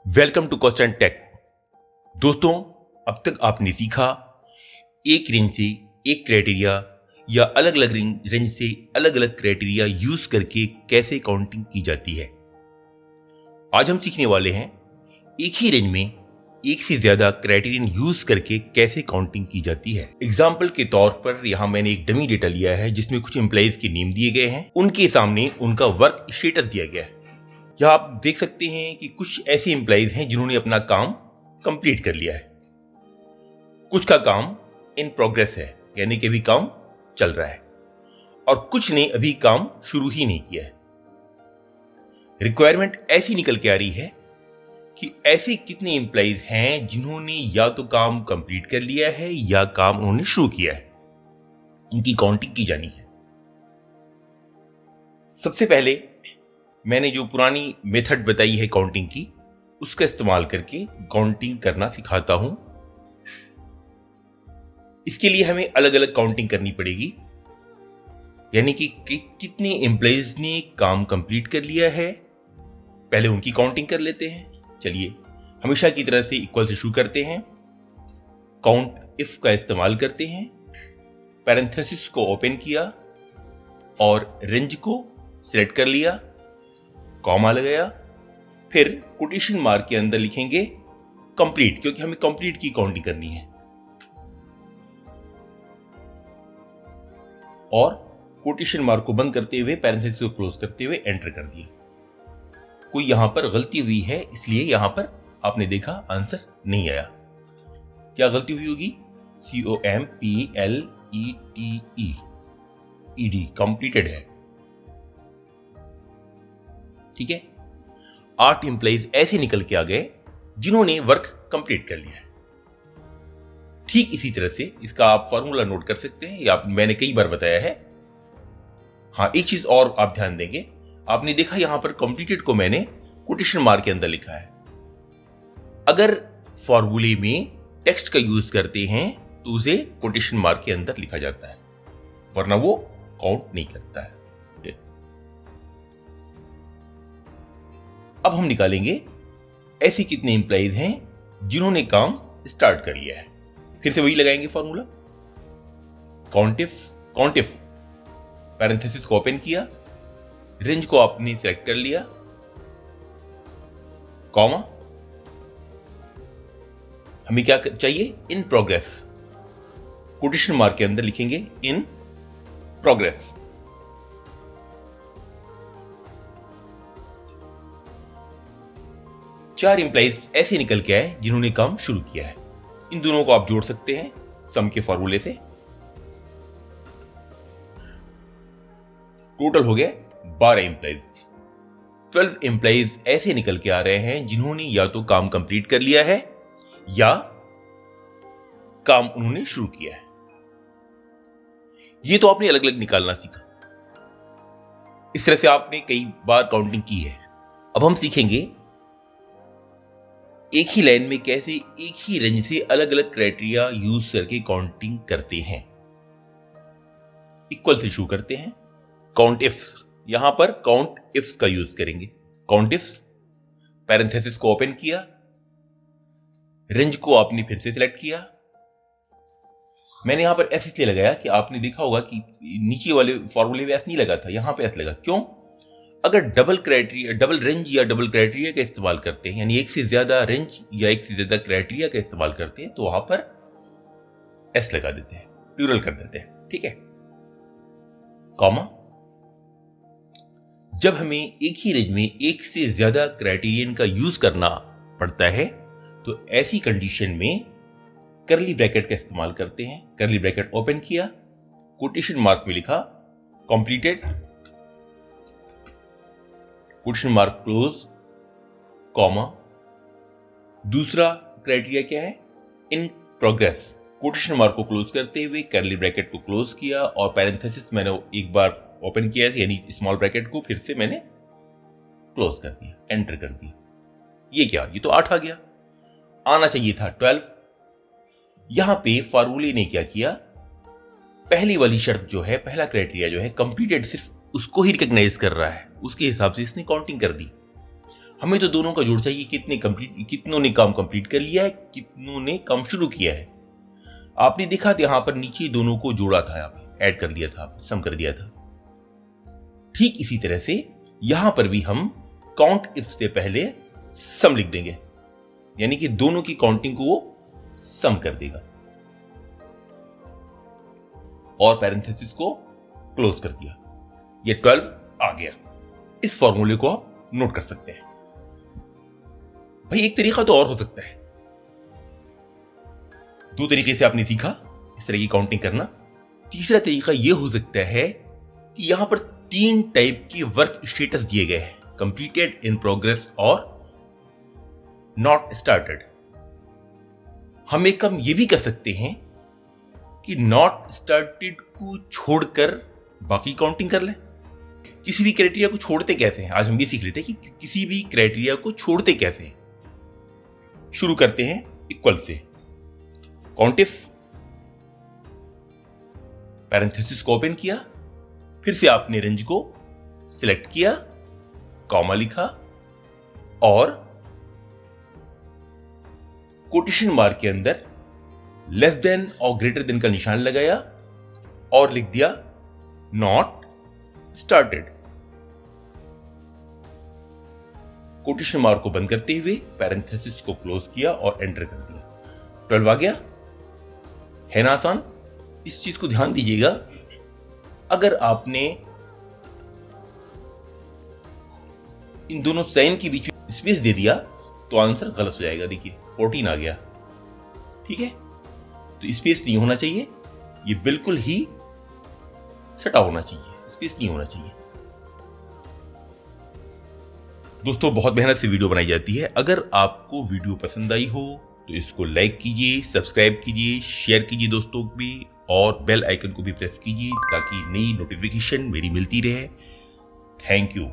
Welcome to constant take. दोस्तों, अब तक आपने सीखा एक रेंज से एक क्राइटेरिया या अलग अलग रेंज से अलग अलग क्राइटेरिया यूज करके कैसे काउंटिंग की जाती है। आज हम सीखने वाले हैं एक ही रेंज में एक से ज्यादा क्राइटेरियन यूज करके कैसे काउंटिंग की जाती है। एग्जाम्पल के तौर पर यहां मैंने एक डमी डेटा लिया है जिसमें कुछ एम्प्लॉइज के नेम दिए गए हैं, उनके सामने उनका वर्क स्टेटस दिया गया है। यहाँ आप देख सकते हैं कि कुछ ऐसे एम्प्लॉइज हैं जिन्होंने अपना काम कंप्लीट कर लिया है, कुछ का काम इन प्रोग्रेस है यानी कि अभी काम चल रहा है, और कुछ ने अभी काम शुरू ही नहीं किया है। रिक्वायरमेंट ऐसी निकल के आ रही है कि ऐसे कितने एम्प्लॉइज हैं जिन्होंने या तो काम कंप्लीट कर लिया है या काम उन्होंने शुरू किया है, इनकी काउंटिंग की जानी है। सबसे पहले मैंने जो पुरानी मेथड बताई है काउंटिंग की, उसका इस्तेमाल करके काउंटिंग करना सिखाता हूं। इसके लिए हमें अलग अलग काउंटिंग करनी पड़ेगी, यानी कि कितने एम्प्लॉइज ने काम कंप्लीट कर लिया है, पहले उनकी काउंटिंग कर लेते हैं। चलिए हमेशा की तरह से इक्वल से शुरू करते हैं। काउंट इफ का इस्तेमाल करते हैं, पैरेंथेसिस को ओपन किया और रेंज को सिलेक्ट कर लिया, कॉमा लगाया, फिर कोटेशन मार्क के अंदर लिखेंगे कंप्लीट, क्योंकि हमें कंप्लीट की काउंटिंग करनी है, और कोटेशन मार्क को बंद करते हुए पैरेंथेसिस को क्लोज करते हुए एंटर कर दिया। कोई यहां पर गलती हुई है, इसलिए यहां पर आपने देखा आंसर नहीं आया। क्या गलती हुई होगी? COMPLETED कंप्लीटेड है। ठीक है, 8 एम्प्लॉइज ऐसे निकल के आ गए जिन्होंने वर्क कंप्लीट कर लिया है। ठीक इसी तरह से इसका आप फॉर्मूला नोट कर सकते हैं, या मैंने कई बार बताया है। हाँ, एक चीज और आप ध्यान देंगे, आपने देखा यहां पर कंप्लीटेड को मैंने कोटेशन मार्क के अंदर लिखा है। अगर फॉर्मूले में टेक्स्ट का यूज करते हैं तो उसे कोटेशन मार्क के अंदर लिखा जाता है, वरना वो काउंट नहीं करता है। अब हम निकालेंगे ऐसे कितने एम्प्लॉइज हैं जिन्होंने काम स्टार्ट कर लिया है। फिर से वही लगाएंगे फॉर्मूला, काउंट इफ पैरेंथेसिस को ओपन किया, रेंज को आपने सेलेक्ट कर लिया, कॉमा, हमें क्या चाहिए? इन प्रोग्रेस, कोटेशन मार्क के अंदर लिखेंगे इन प्रोग्रेस। चार एम्प्लॉइज ऐसे निकल के आए जिन्होंने काम शुरू किया है। इन दोनों को आप जोड़ सकते हैं सम के फॉर्मूले से। टोटल हो गया 12 एम्प्लॉइज। 12 एम्प्लॉइज ऐसे निकल के आ रहे हैं जिन्होंने या तो काम कंप्लीट कर लिया है या काम उन्होंने शुरू किया है। ये तो आपने अलग अलग निकालना सीखा। इस तरह से आपने कई बार काउंटिंग की है। अब हम सीखेंगे एक ही लाइन में कैसे एक ही रेंज से अलग अलग क्राइटेरिया यूज करके काउंटिंग करते हैं। इक्वल से शुरू करते हैं। काउंट इफ्स, यहां पर काउंट इफ्स का यूज करेंगे। काउंट इफ्स, पैरेंथेसिस को ओपन किया, रेंज को आपने फिर से सिलेक्ट किया। मैंने यहां पर एस इसलिए लगाया कि आपने देखा होगा कि नीचे वाले फॉर्मूले में एस नहीं लगा था, यहां पे एस लगा। क्यों? अगर डबल रेंज या डबल क्राइटेरिया का इस्तेमाल करते हैं, यानी एक से ज्यादा रेंज या एक से ज्यादा क्राइटेरिया का इस्तेमाल करते हैं, तो वहां पर एस लगा देते हैं, प्लूरल कर देते हैं। ठीक है, कॉमा, जब हमें एक ही रेंज में एक से ज्यादा क्राइटेरियन का यूज करना पड़ता है तो ऐसी कंडीशन में करली ब्रैकेट का इस्तेमाल करते हैं। करली ब्रैकेट ओपन किया, कोटेशन मार्क में लिखा completed, quotation mark close, comma, दूसरा क्राइटेरिया क्या है? In progress. कोटेशन मार्क को क्लोज करते हुए करली ब्रैकेट को क्लोज किया और पैरेंथेसिस मैंने एक बार ओपन किया था, यानी स्मॉल ब्रैकेट को फिर से मैंने क्लोज कर दिया, एंटर कर दिया। ये क्या? ये तो 8 आ गया, आना चाहिए था 12। यहां पे फार्मूले ने क्या किया? पहली वाली शर्त जो है, पहला क्राइटेरिया जो है कंप्लीटेड, सिर्फ उसको ही रिकॉग्नाइज कर रहा है, उसके हिसाब से इसने काउंटिंग कर दी। हमें तो दोनों का जोड़ चाहिए, कितनों ने काम कंप्लीट कर लिया है, कितनों ने काम शुरू किया है। आपने देखा यहां पर नीचे दोनों को जोड़ा था, आपने ऐड कर दिया था, सम कर दिया था। ठीक इसी तरह से यहां पर भी हम काउंट इफ से पहले सम लिख देंगे, यानी कि दोनों की काउंटिंग को वो सम कर देगा और पैरेंथेसिस को क्लोज कर दिया। ये 12 आ गया। इस फॉर्मूले को आप नोट कर सकते हैं। भाई एक तरीका तो और हो सकता है। 2 तरीके से आपने सीखा इस तरह की काउंटिंग करना। तीसरा तरीका यह हो सकता है कि यहां पर 3 टाइप के वर्क स्टेटस दिए गए हैं, कंप्लीटेड, इन प्रोग्रेस और नॉट स्टार्टेड। हम एक काम यह भी कर सकते हैं कि नॉट स्टार्टेड को छोड़कर बाकी काउंटिंग कर लें। किसी भी क्राइटेरिया को छोड़ते कैसे हैं, आज हम ये सीख लेते हैं कि किसी भी क्राइटेरिया को छोड़ते कैसे हैं। शुरू करते हैं इक्वल से, काउंट इफ, पैरेंथेसिस को ओपन किया, फिर से आपने रेंज को सिलेक्ट किया, कॉमा लिखा और कोटेशन मार्क के अंदर लेस देन और ग्रेटर देन का निशान लगाया और लिख दिया नॉट स्टार्टेड। कोटेशन मार्क को बंद करते हुए पैरेंथेसिस को क्लोज किया और एंटर कर दिया। 12 आ गया। है ना आसान? इस चीज को ध्यान दीजिएगा, अगर आपने इन दोनों साइन के बीच में स्पेस दे दिया तो आंसर गलत हो जाएगा। देखिए 14 आ गया, ठीक है? तो स्पेस नहीं होना चाहिए, ये बिल्कुल ही सटा होना चाहिए, स्पेस नहीं होना चाहिए। दोस्तों बहुत मेहनत से वीडियो बनाई जाती है। अगर आपको वीडियो पसंद आई हो तो इसको लाइक कीजिए, सब्सक्राइब कीजिए, शेयर कीजिए दोस्तों को भी और बेल आइकन को भी प्रेस कीजिए ताकि नई नोटिफिकेशन मेरी मिलती रहे। Thank you.